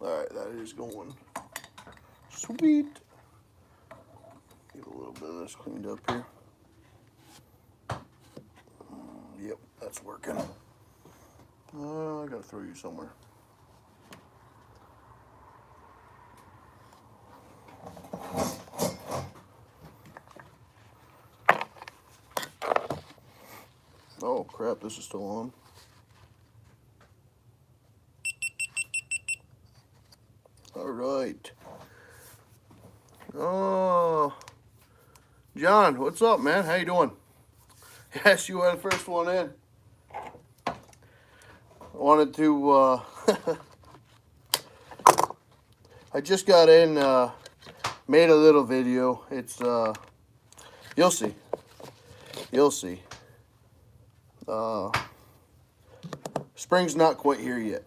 Alright, that is going. Sweet. Get a little bit of this cleaned up here. Yep, that's working. I gotta throw you somewhere. Oh crap, this is still on. Alright. Oh, John, what's up, man? How you doing? Yes, you were the first one in. I wanted to, I just got in, made a little video. It's, you'll see. You'll see. Spring's not quite here yet.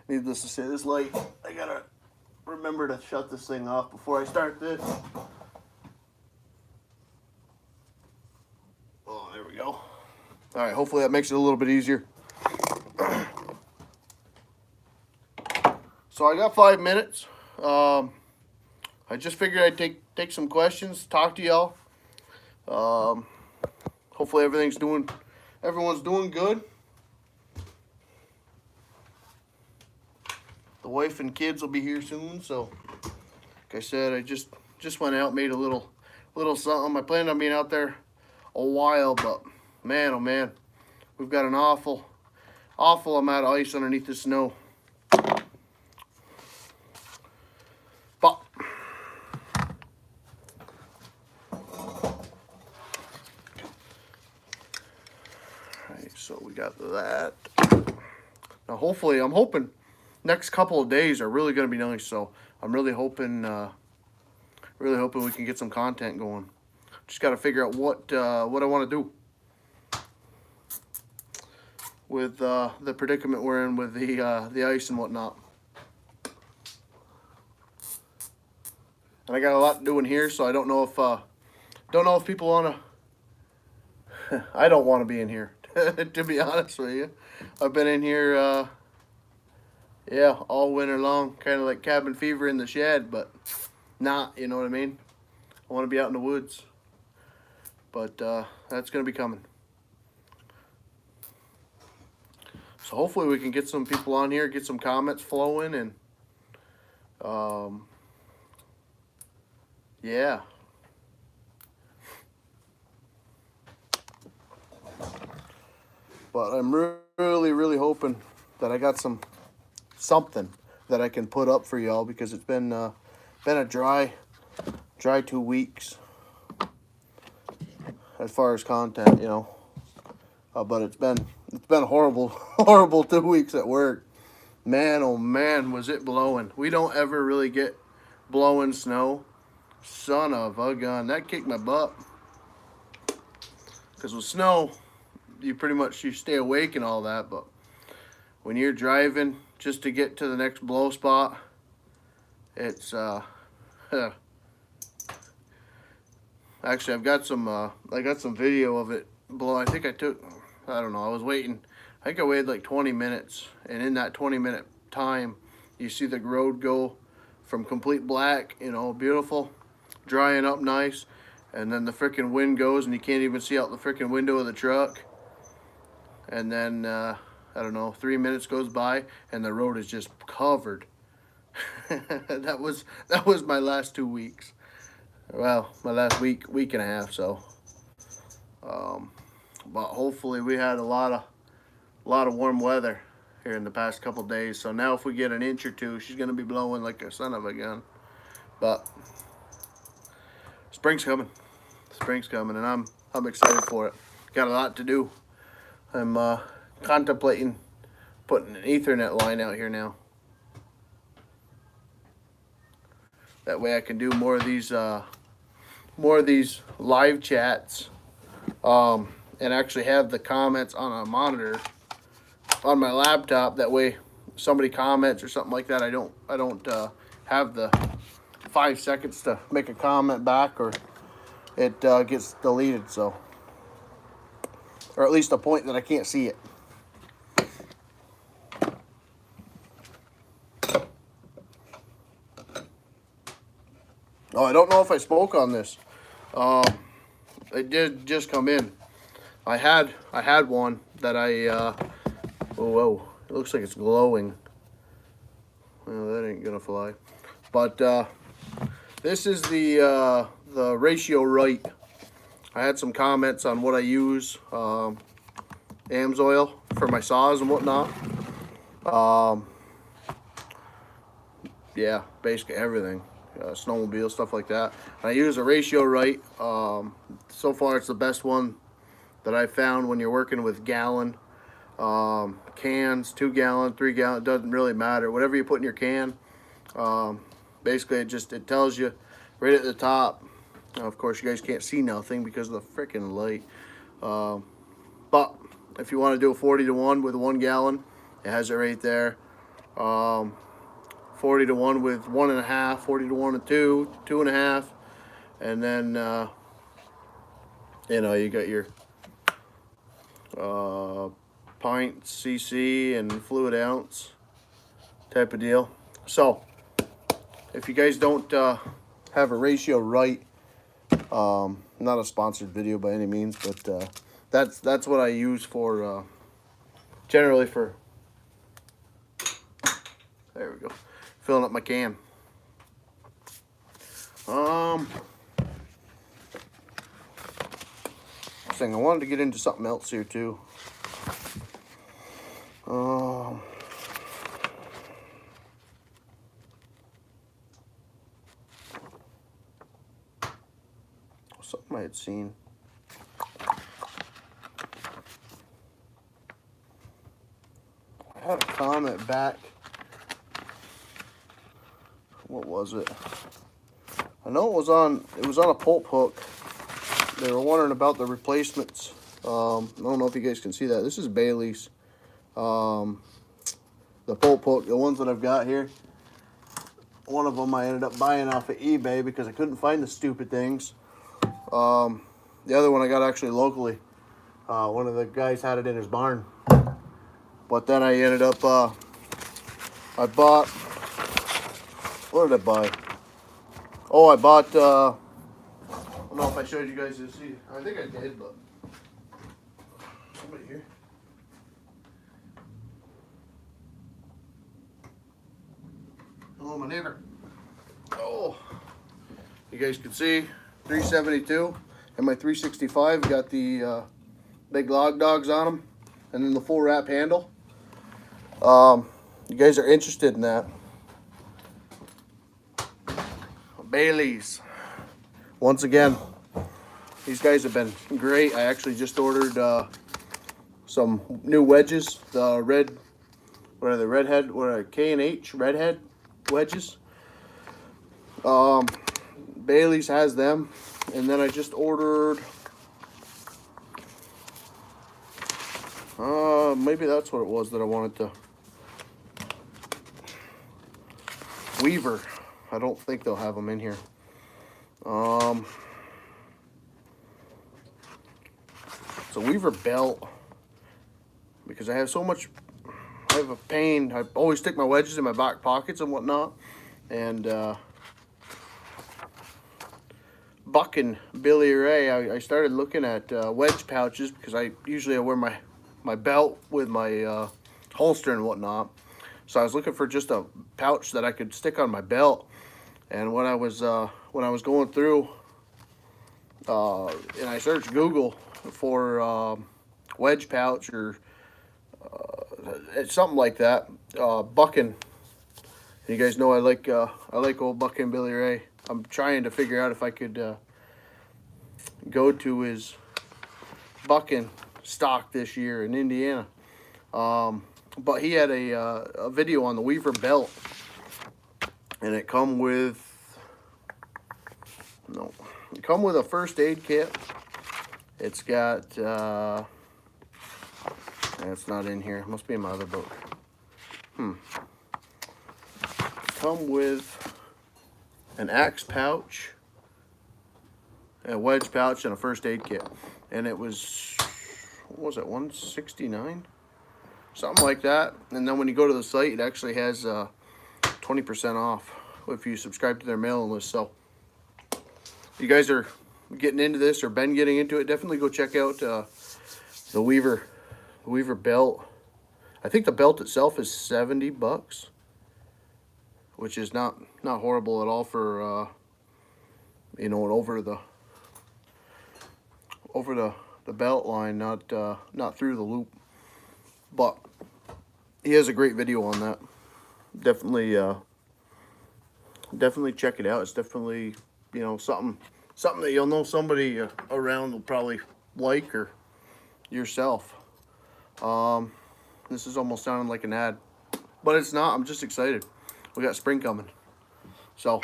Needless to say, this light, I gotta remember to shut this thing off before I start this. Oh, there we go. All right, hopefully that makes it a little bit easier. So I got 5 minutes. I just figured I'd take some questions, talk to y'all. Hopefully everyone's doing good. The wife and kids will be here soon, so like I said, I just went out, made a little something. I planned on being out there a while, but man, oh man, we've got an awful amount of ice underneath the snow. But alright, so we got that. Now hopefully, I'm hoping next couple of days are really going to be nice, so I'm really hoping we can get some content going. Just got to figure out what I want to do with the predicament we're in with the ice and whatnot. And I got a lot to do in here, so I don't know if people want to. I don't want to be in here, to be honest with you. I've been in here. Yeah, all winter long, kind of like cabin fever in the shed, but not, you know what I mean? I want to be out in the woods, but that's going to be coming. So hopefully we can get some people on here, get some comments flowing, and yeah. But I'm really hoping that I got something that I can put up for y'all, because it's been a dry 2 weeks as far as content, you know. But it's been horrible 2 weeks at work. Man, oh man, was it blowing. We don't ever really get blowing snow. Son of a gun, that kicked my butt. Because with snow, you stay awake and all that, but when you're driving just to get to the next blow spot, it's actually I got some video of it blow. I don't know, I was waiting. I think I waited like 20 minutes, and in that 20-minute time, you see the road go from complete black, you know, beautiful, drying up nice, and then the freaking wind goes and you can't even see out the freaking window of the truck. And then I don't know, 3 minutes goes by and the road is just covered. that was my last 2 weeks. Well, my last week and a half. So, but hopefully we had a lot of warm weather here in the past couple days. So now if we get an inch or two, she's gonna be blowing like a son of a gun. But spring's coming, and I'm excited for it. Got a lot to do. I'm contemplating putting an Ethernet line out here now. That way I can do more of these live chats, and actually have the comments on a monitor on my laptop. That way, somebody comments or something like that, I don't have the 5 seconds to make a comment back or it gets deleted. So, or at least a point that I can't see it. Oh, I don't know if I spoke on this. It did just come in. I had one that I oh, whoa, it looks like it's glowing. Well, that ain't gonna fly. But this is the Ratio Right. I had some comments on what I use, AMSOIL for my saws and whatnot. Yeah, basically everything. Snowmobile, stuff like that. I use a Ratio Right. So far, it's the best one that I found when you're working with gallon cans, 2 gallon, 3 gallon. It doesn't really matter. Whatever you put in your can, basically it tells you right at the top. Now, of course, you guys can't see nothing because of the freaking light. But if you want to do a 40-to-1 with 1 gallon, it has it right there. 40-to-1 with 1.5, 40-to-1 with 2, 2.5, and then you know, you got your pint, cc, and fluid ounce type of deal. So if you guys don't have a Ratio Right, not a sponsored video by any means, but that's what I use for generally for, there we go, filling up my can. I wanted to get into something else here too. Something I had seen. I had a comment back. What was it? I know it was on a Pulp Hook. They were wondering about the replacements. I don't know if you guys can see that. This is Bailey's. The Pulp Hook, the ones that I've got here. One of them I ended up buying off of eBay because I couldn't find the stupid things. The other one I got actually locally. One of the guys had it in his barn. But then I ended up, I bought, what did I buy? Oh, I bought, I don't know if I showed you guys this. I think I did, but somebody here. Hello, my neighbor. Oh, you guys can see 372 and my 365 got the big log dogs on them, and then the full wrap handle. You guys are interested in that? Bailey's. Once again, these guys have been great. I actually just ordered some new wedges. The red, what are the redhead? What are K&H redhead wedges? Bailey's has them, and then I just ordered. Maybe that's what it was that I wanted to. Weaver. I don't think they'll have them in here. It's a Weaver belt because I have so much. I have a pain. I always stick my wedges in my back pockets and whatnot, and Buck and Billy Ray. I started looking at wedge pouches because I usually wear my belt with my holster and whatnot. So I was looking for just a pouch that I could stick on my belt. And when I was going through, and I searched Google for wedge pouch or something like that, Buckin. You guys know I like old Buckin Billy Ray. I'm trying to figure out if I could go to his Buckin stock this year in Indiana. But he had a video on the Weaver belt, and it come with a first aid kit. It's got it's not in here. It must be in my other book. Come with an axe pouch a wedge pouch, and a first aid kit. And it was, what was it, $169? Something like that. And then when you go to the site, it actually has 20% off if you subscribe to their mailing list. So if you guys are getting into this or been getting into it, definitely go check out the Weaver belt. I think the belt itself is $70, which is not horrible at all for you know, over the belt line, not through the loop. But he has a great video on that. Definitely check it out. It's definitely, you know, something that you'll know somebody around will probably like, or yourself. This is almost sounding like an ad, but it's not. I'm just excited. We got spring coming, so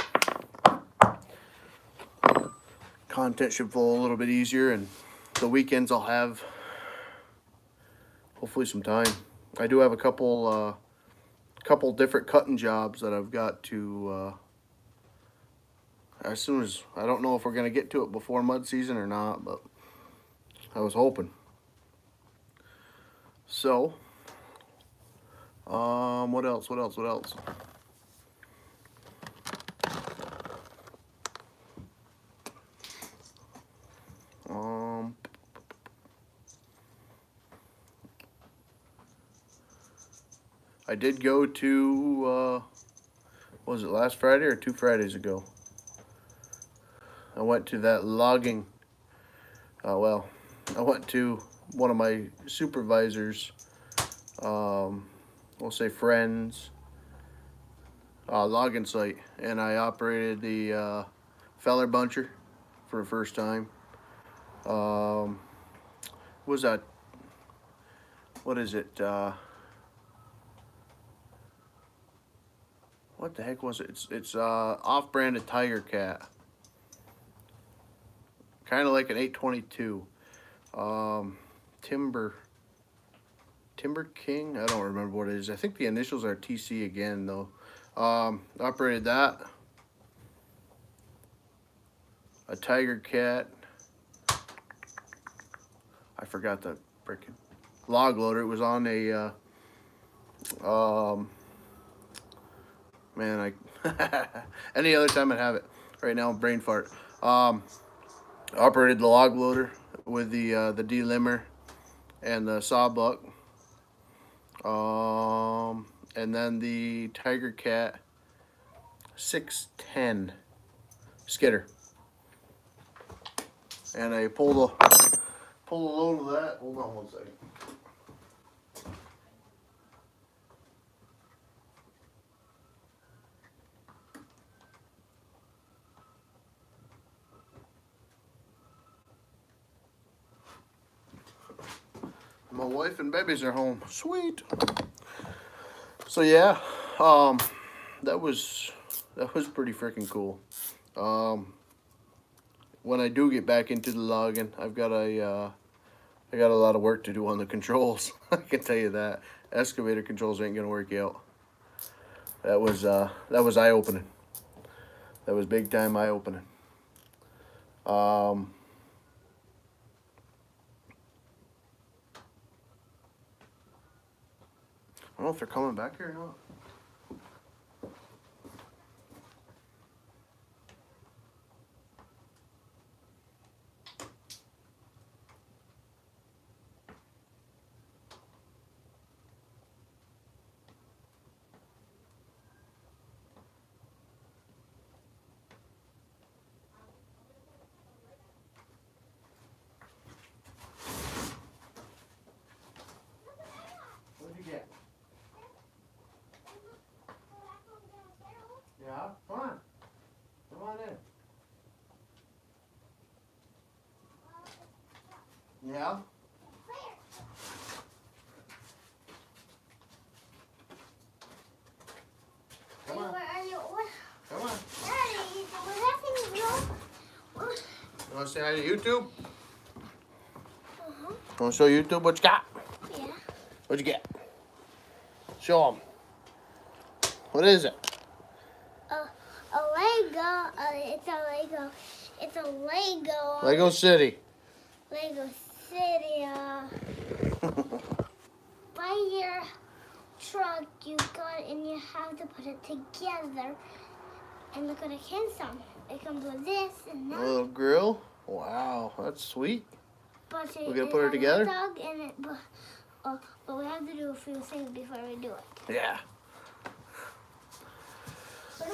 content should flow a little bit easier, and the weekends I'll have hopefully some time. I do have a couple different cutting jobs that I've got to as soon as, I don't know if we're gonna get to it before mud season or not, but I was hoping. So what else? I did go to, was it last Friday or 2 Fridays ago? I went to that logging, well, I went to one of my supervisors, we'll say friends, logging site, and I operated the feller buncher for the first time. Was that, what is it, what the heck was it? It's off-branded Tiger Cat, kind of like an 822. Timber King, I don't remember what it is. I think the initials are TC again though. Operated that, a Tiger Cat, I forgot the freaking log loader. It was on a man, I any other time I'd have it. Right now, brain fart. Operated the log loader with the delimber and the sawbuck. And then the Tiger Cat 610 skidder. And I pulled a load of that. Hold on one second. My wife and babies are home. Sweet. So yeah, that was pretty freaking cool. When I do get back into the logging, I got a lot of work to do on the controls. I can tell you that. Excavator controls ain't gonna work out. That was eye-opening. That was big time eye-opening. I don't know if they're coming back here or not. What'd you get? Yeah, come on. Come on in. Yeah? Come on. Come on. You want to say hi to YouTube? You want to show YouTube what you got? Yeah. What'd you get? Show them. What is it? A Lego. It's a Lego. It's a Lego. Lego City. Lego City. By your truck, you got and you have to put it together. And look what it comes from. It comes with this and A that. little grill. Wow, that's sweet. But We're gonna put her together? Dog and it, but we have to do a few things before we do it. Yeah. But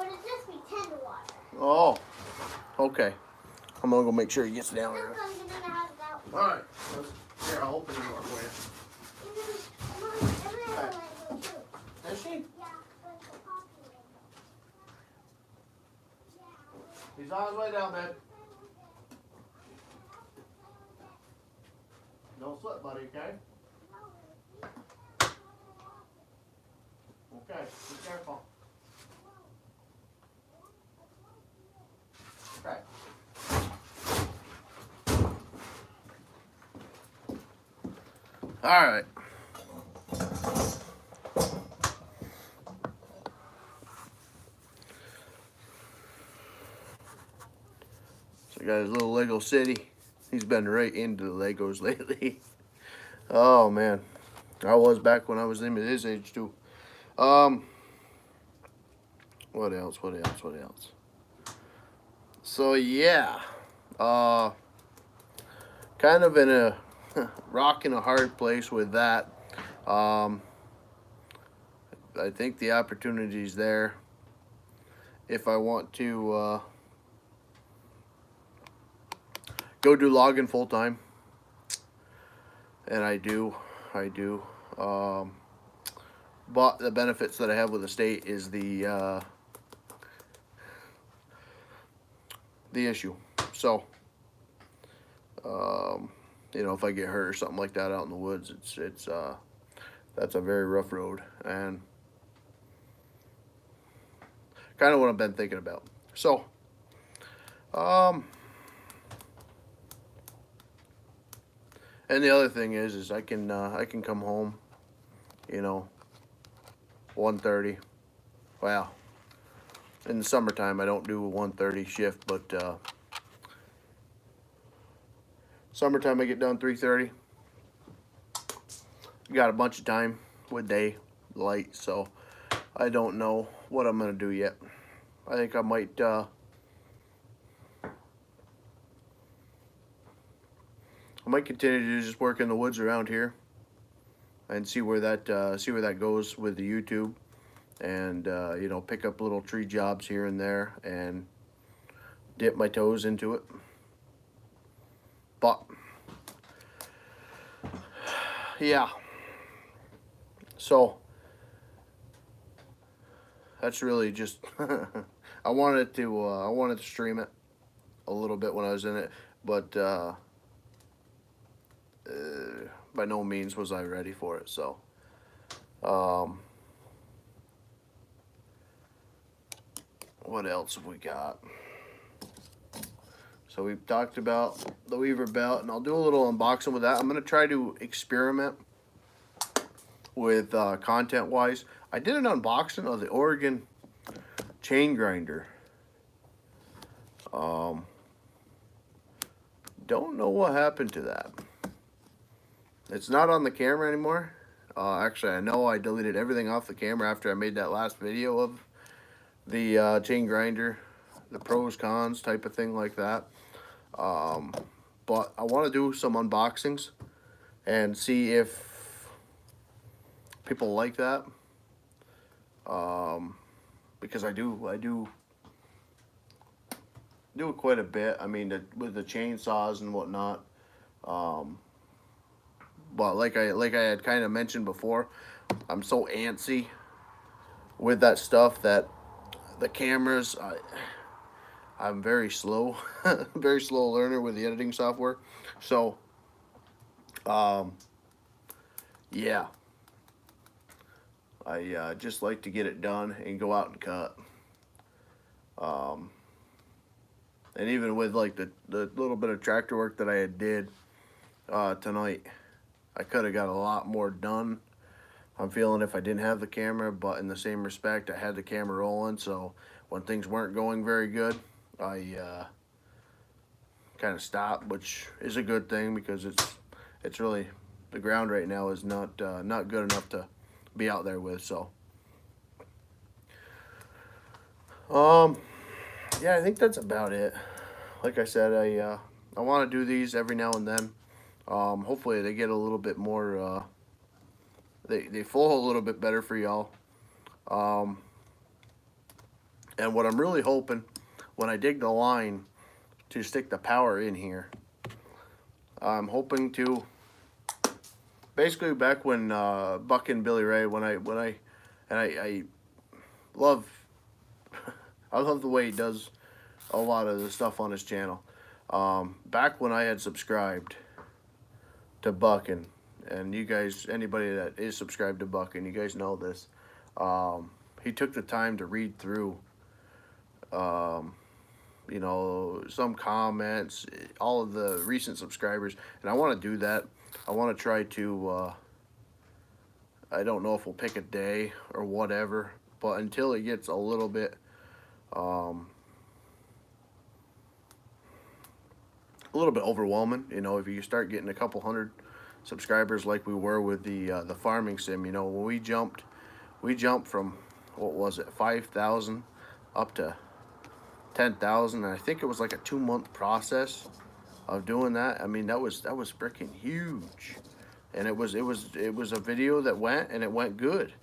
it's just pretend water. Oh, okay. I'm gonna go make sure he gets down Look, there. you're gonna have that. All right. Here, I'll open the door for you. Mom, everyone has a Lego too. Is she? Yeah, but the poppy Lego. Yeah. He's on his way down, babe. Don't slip, buddy, okay? Okay, be careful. Okay. All right. So I got his little Lego City. He's been right into the Legos lately. Oh man, I was back when I was in his age too. What else? What else? What else? So yeah, kind of in a rock and a hard place with that. I think the opportunity's there if I want to go do logging full time, and I do. But the benefits that I have with the state is the issue. So, you know, if I get hurt or something like that out in the woods, it's that's a very rough road, and kind of what I've been thinking about. So, and the other thing is I can come home, you know, 1:30. Well, in the summertime I don't do a 1:30 shift, but summertime I get done 3:30. Got a bunch of time with daylight, so I don't know what I'm gonna do yet. I think I might continue to just work in the woods around here and see where that goes with the YouTube, and you know, pick up little tree jobs here and there and dip my toes into it. But yeah, so that's really just I wanted to stream it a little bit when I was in it, but by no means was I ready for it. So what else have we got? So we've talked about the Weaver belt, and I'll do a little unboxing with that. I'm going to try to experiment with content-wise. I did an unboxing of the Oregon chain grinder. Don't know what happened to that. It's not on the camera anymore. Actually, I know I deleted everything off the camera after I made that last video of the chain grinder, the pros, cons type of thing like that. But I want to do some unboxings and see if people like that. Because I do it quite a bit. I mean, with the chainsaws and whatnot. But like I had kind of mentioned before, I'm so antsy with that stuff that the cameras, I'm very slow, very slow learner with the editing software. So, yeah, I just like to get it done and go out and cut. And even with like the little bit of tractor work that I did tonight, I could have got a lot more done. I'm feeling if I didn't have the camera, but in the same respect, I had the camera rolling, so when things weren't going very good, I kind of stopped, which is a good thing because it's really, the ground right now is not good enough to be out there with. So yeah, I think that's about it. Like I said, I want to do these every now and then. Hopefully they get a little bit more, they flow a little bit better for y'all. And what I'm really hoping, when I dig the line to stick the power in here, I'm hoping to, basically back when Buck and Billy Ray, I love, I love the way he does a lot of the stuff on his channel. Back when I had subscribed to Buck, and you guys, anybody that is subscribed to Buck, and you guys know this, he took the time to read through, you know, some comments, all of the recent subscribers, and I want to do that. I want to try to, I don't know if we'll pick a day or whatever, but until it gets a little bit, overwhelming, you know, if you start getting a couple hundred subscribers like we were with the farming sim, you know, when we jumped from, what was it, 5,000 up to 10,000, and I think it was like a 2-month process of doing that. I mean, that was freaking huge, and it was a video that went, and it went good.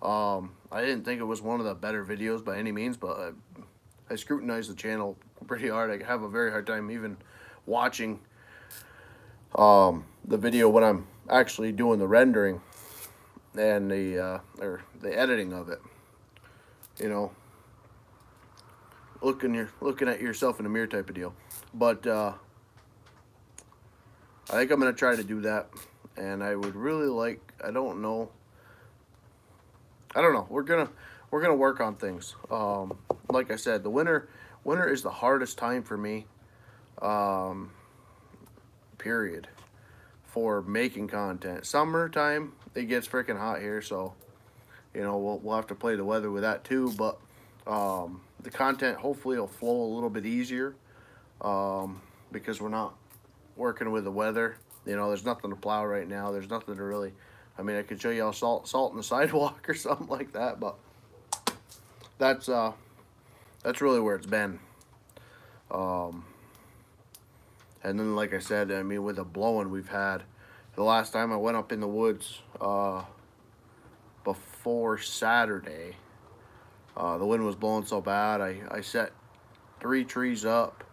I didn't think it was one of the better videos by any means, but I scrutinized the channel pretty hard. I have a very hard time even watching the video when I'm actually doing the rendering and the editing of it. You know, looking at yourself in the mirror type of deal. But I think I'm gonna try to do that, and I would really like, I don't know. We're gonna work on things. Like I said, the winter is the hardest time for me. Period. For making content. Summertime, it gets freaking hot here, so you know we'll have to play the weather with that too. But the content hopefully will flow a little bit easier, because we're not working with the weather. You know, there's nothing to plow right now. There's nothing to really, I mean, I could show you all salt in the sidewalk or something like that, but that's really where it's been. And then, like I said, I mean, with the blowing we've had, the last time I went up in the woods before Saturday, the wind was blowing so bad, I set 3 trees up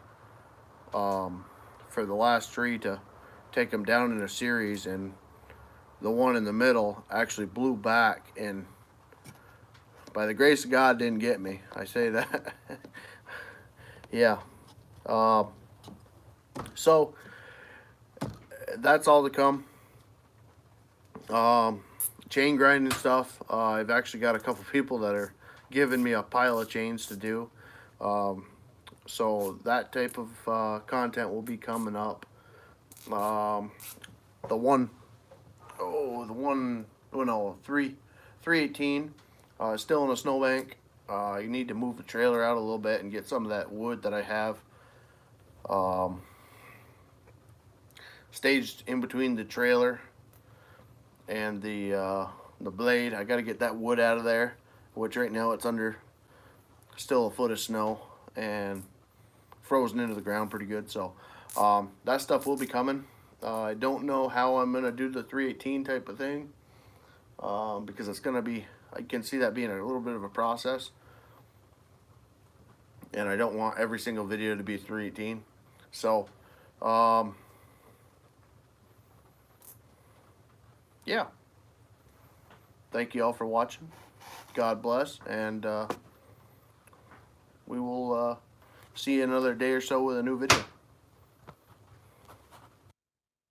for the last tree to take them down in a series, and the one in the middle actually blew back, and by the grace of God didn't get me. I say that. Yeah. So that's all to come. Chain grinding stuff. I've actually got a couple people that are giving me a pile of chains to do. So that type of content will be coming up. The 318 still in a snowbank. You need to move the trailer out a little bit and get some of that wood that I have staged in between the trailer and the blade. I got to get that wood out of there, which right now it's under still a foot of snow and frozen into the ground pretty good. So that stuff will be coming. I don't know how I'm gonna do the 318 type of thing, because it's gonna be, I can see that being a little bit of a process, and I don't want every single video to be 318. So yeah, thank you all for watching. God bless, and we will see you another day or so with a new video.